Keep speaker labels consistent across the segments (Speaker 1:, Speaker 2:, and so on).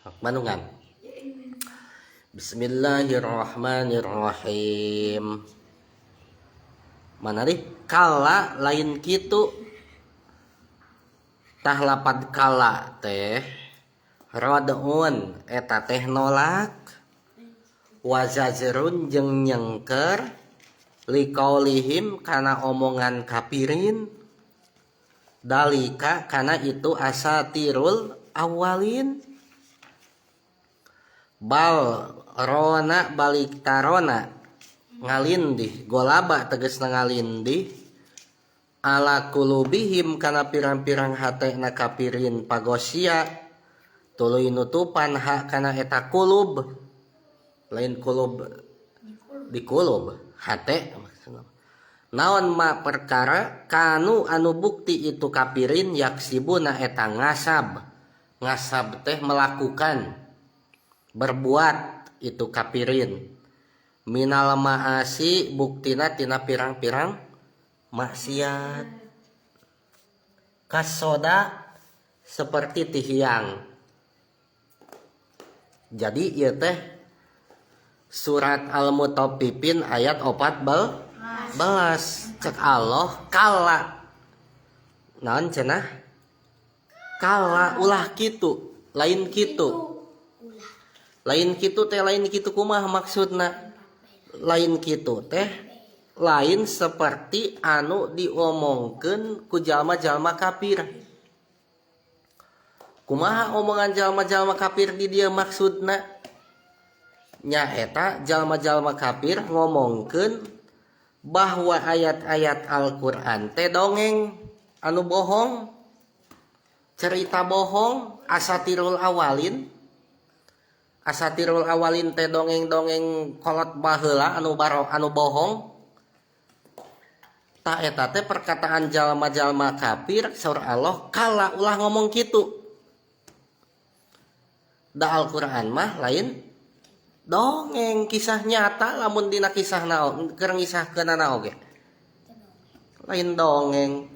Speaker 1: Manungan. Bismillahirrahmanirrahim. Manari kala lain kitu tah lapad kala teh radun eta teh nolak wazajrun jeung nyengker liqaulihim kana omongan kapirin dalika kana itu asatirul awalin bal rona balik tarona ngalindih golaba tegesna ngalindih ala kulubihim kana pirang-pirang hatena kapirin pagosia tuluy nutupan hak kana eta kulub lain kulub di kulub hate naon ma perkara kanu anu bukti itu kapirin yaksibuna eta ngasab teh melakukan berbuat itu kapirin minal ma'asi buktina tina pirang-pirang maksiat kasoda seperti tihiang. Jadi ieu teh surat Al-Mutaffifin ayat 14 cek Allah kala naon cenah kala ulah kitu lain kitu teh lain kitu kumaha maksudna lain kitu teh lain seperti anu diomongkeun ku jalma-jalma kafir. Kumaha omongan jalma-jalma kafir di dieu maksudna nyaeta jalma-jalma kafir ngomongkeun bahwa ayat-ayat Al-Qur'an teh dongeng anu bohong, cerita bohong, asatirul awalin teh dongeng-dongeng kolot baheula anu bohong. Ta eta teh perkataan jalma-jalma kafir saur Allah kala ulah ngomong kitu. Da Al-Qur'an mah lain dongeng kisah nyata lamun dina kisah naon keur ngisahkeunana oge. Lain dongeng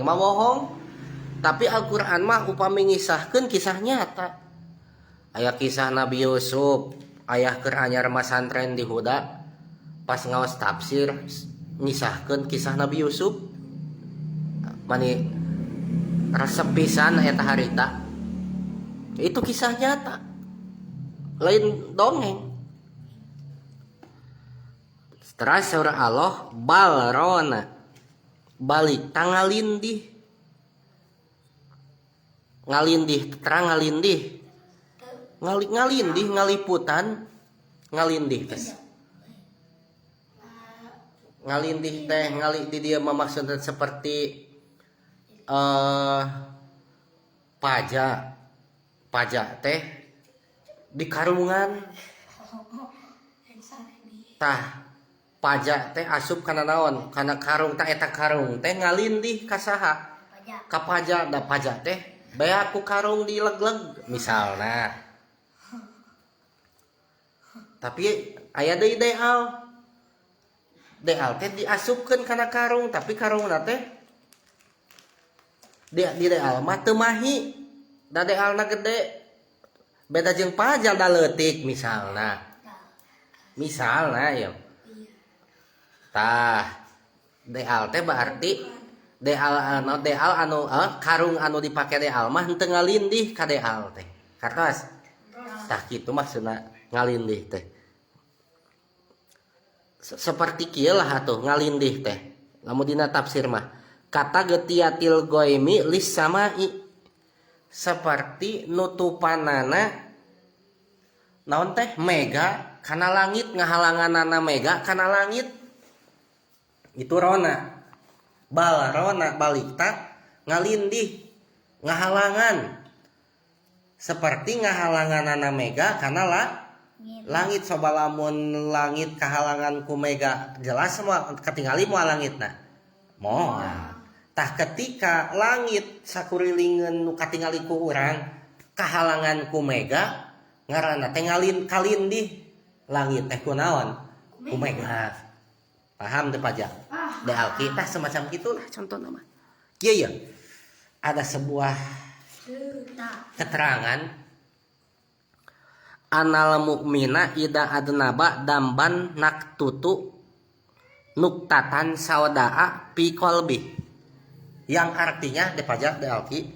Speaker 1: mah bohong. Tapi Al-Qur'an mah upami ngisahkeun kisah nyata. Aya kisah Nabi Yusuf, aya keur anyar masantren di Huda pas ngaos tafsir ngisahkeun kisah Nabi Yusuf. Mani resep pisan eta harita. Itu kisah nyata. Lain dongeng. Terus surah Allah balrona balik tangalindih. Ngalindih terang ngalindih. Ngalindih ngaliputan ngalindih teh ngalindih teh ngali di dia maksudna seperti pajak teh di karungan tah pajak teh asup kana naon kana karung tah eta karung teh ngalindih ka saha ka pajak da pajak teh bae aku karung dilegleg misalna. Tapi aya deui deal teh diasupkeun kana karung tapi karungna teh di deal mah teu mahi da dealna gede beda jeung pajal da leutik misalna ya tah deal teh berarti deal anu karung anu dipake deal mah henteu ngalindih ka deal teh kartos tah kitu maksudna ngalindih teh seperti kieu lah atuh ngalindih teh lamun dina tafsir mah kata getiatil goimi lis samai seperti nutupanana naon teh mega kana langit ngahalanganana mega kana langit itu rona balikta ngalindih ngahalangan seperti ngahalanganana mega kana langit coba lamun langit kahalangan ku mega jelas semua ketinggali moal langitna moal tah ketika langit sakurilingeun nu katingali ku urang kahalangan ku mega ngaranna teh kalindih langit teh kunaon ku mega paham teu pajak da Alkitab semacam gitulah contohna mah kieu ya ada sebuah keterangan anal mu'mina ida adnaba damban naktutu nuktatan saudaa fi qalbi, yang artinya dipajak Alki,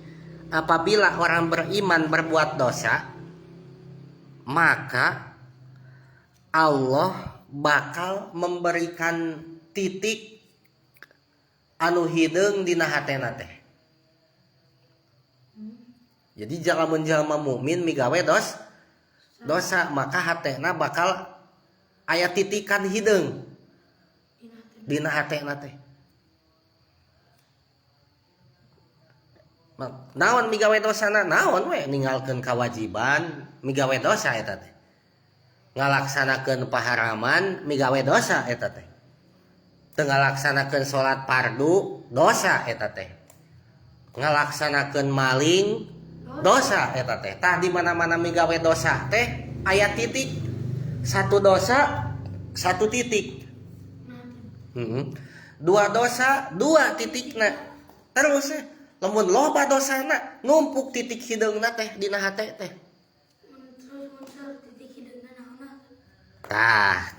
Speaker 1: apabila orang beriman berbuat dosa maka Allah bakal memberikan titik anu hideung dina hatena teh. Jadi jalamun jalma mukmin migawe dosa maka hatena bakal aya titikan hideung dina hatena teh. Naon migawe dosana? Naon we ninggalkeun kewajiban migawe dosa eta teh. Ngalaksanakeun paharaman migawe dosa eta teh. Teu ngalaksanakeun salat fardu dosa eta teh. Ngalaksanakeun maling dosa eta teh. Tah di mana-mana migawe dosa teh aya titik. Satu dosa satu titik. Dua dosa dua titikna. Terus lamun loba dosana numpuk titik hideungna teh dina hate teh. Tah,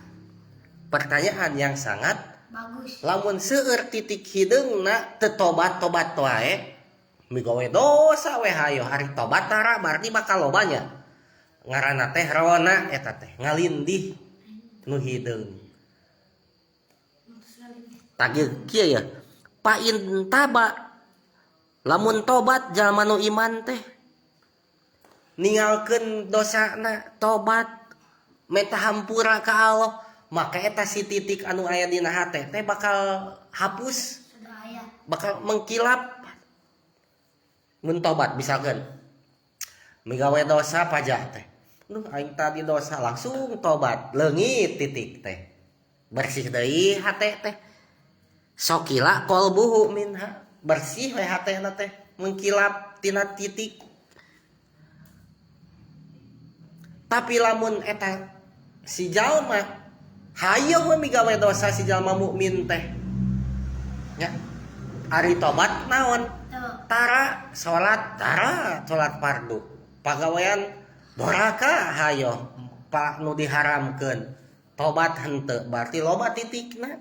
Speaker 1: pertanyaan yang sangat bagus. Lamun seueur titik hideungna teu tobat-tobat wae, migawe dosa we hayo hari tobat tara berarti bakal lobanya. Ngaranna teh rawana eta teh ngalindih nu hideung. Tagih kieu ya. Pain taba lamun tobat jalma nu iman teh ninggalkeun dosana tobat minta hampura ka Allah, maka eta si titik anu aya dina hate teh bakal hapus, bakal mengkilap. Mun tobat misalkan migawe dosa pajak teh, aing tadi dosa langsung tobat leungit titik teh bersih deui hate teh, sokila qalbuhu minha, bersih we hatena teh mengkilap tina titik. Tapi lamun eta si jalma hayo we migawe dosa si jalma mukmin teh nya ari tobat naon tara salat fardu pagawean doraka hayo pak nu diharamkeun tobat henteu berarti loba titikna.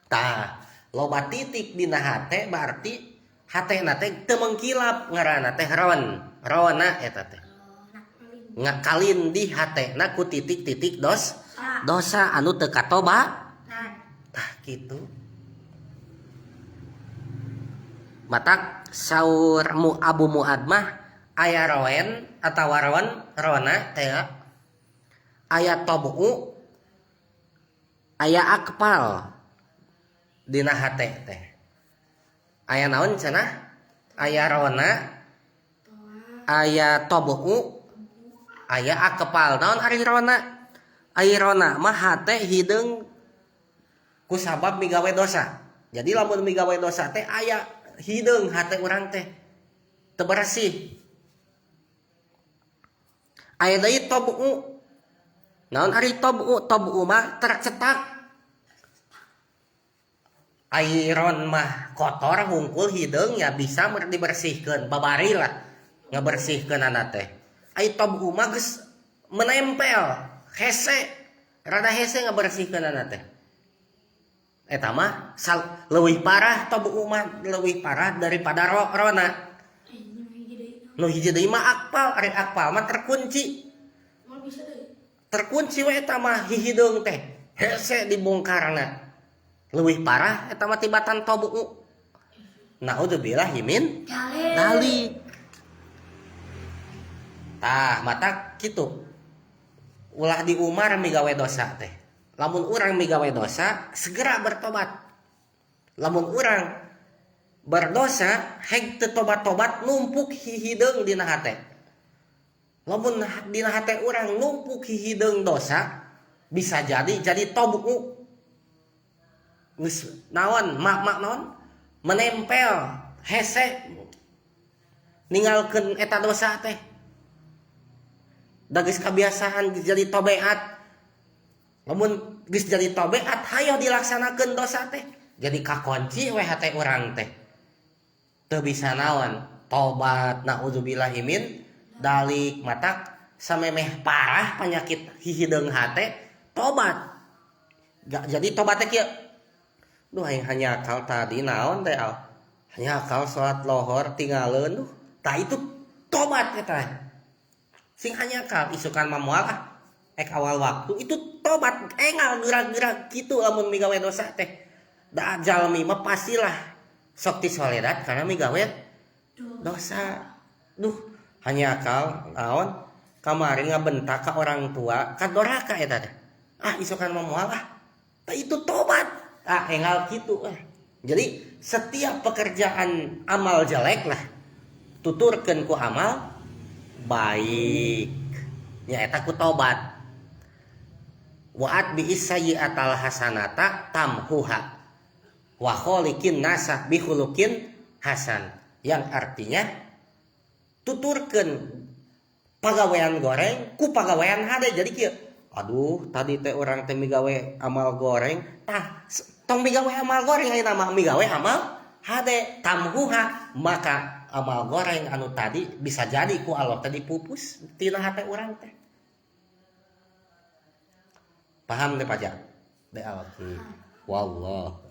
Speaker 1: Tah loba titik dina hate berarti hatena teh teu mengkilap, ngaranna teh rawana eta teh ngakalin di hatena ku titik-titik dosa anu teu katoba. Tah kitu. Matak saur Abu Muad mah aya rawen atawa rawana teh aya tabu aya akpal dina hate teh. Aya naon cenah? Aya rawana aya tabu aya akepal. Naon ari rona? Ari rona mah hate hideung ku sabab migawe dosa. Jadi lamun migawe dosa teh aya hideung hate urang teh teu bersih. Aya deui tabu. Naon ari tabu? Tabu mah tercetak. Airon mah kotor hungkul hideung ya bisa dibersihkeun, babari lah ngabersihkeunana teh. Ai tabu mah geus menempel, hese, rada hese ngabersihkeunana teh. Eta mah leuwih parah tabu mah leuwih parah daripada rona. Nu hiji deui mah akpal, ari akpal mah terkunci. Terkunci we eta mah hideung teh, hese dibongkarna. Leuwih parah eta mah tibatan tabu. Naudzubillah min dalik. Tah mata kitu. Ulah di Umar migawe dosa teh. Lamun urang migawe dosa segera bertobat. Lamun urang berdosa heg teu tobat-tobat numpuk hihideung dina hate. Lamun dina hate urang numpuk hihideung dosa bisa jadi tabu. Naon mak naon menempel hese ninggalkeun eta dosa teh da geus kabiasaan jadi tabiat. Lamun geus jadi tabiat hayo dilaksanakeun dosa teh jadi kakonci we hate urang teh teu bisa naon tobat. Naudzubillahi min dalik. Matak samemeh parah penyakit hihideung hate tobat. Gak jadi tobat teh kieu. Duh aing hanya akal tadi naon teh al. Hanya akal salat lohor tinggalin tuh. Tah itu tobat eta. Sing hanya akal isukan mamual ek awal waktu itu tobat engal gerak-gerak gitu amun migawe dosa teh. Da jalmi mah pastilah sok ti soledat karena migawe dosa. Duh hanya akal naon kamari ngabentak ka orang tua ka doraka eta teh. Isukan mamual tah itu tobat. Engal gitu. Jadi setiap pekerjaan amal jelek lah tuturkeun ku amal baik. Ya eta ku tobat. Wa'at bi sayyi'atal hasanata tamhuha. Wa kholiqin nasa bi khuluqin hasan. Yang artinya tuturkeun pagawean goreng ku pagawean hade. Jadi kieu. Aduh, tadi teh orang teh migawe amal goreng, tong migawe amal goreng ayeuna mah migawe amal hade tamhuha, maka amal goreng anu tadi bisa jadi ku Allah teh dipupus tina hate urang teh. Paham teh pajak? Wallah.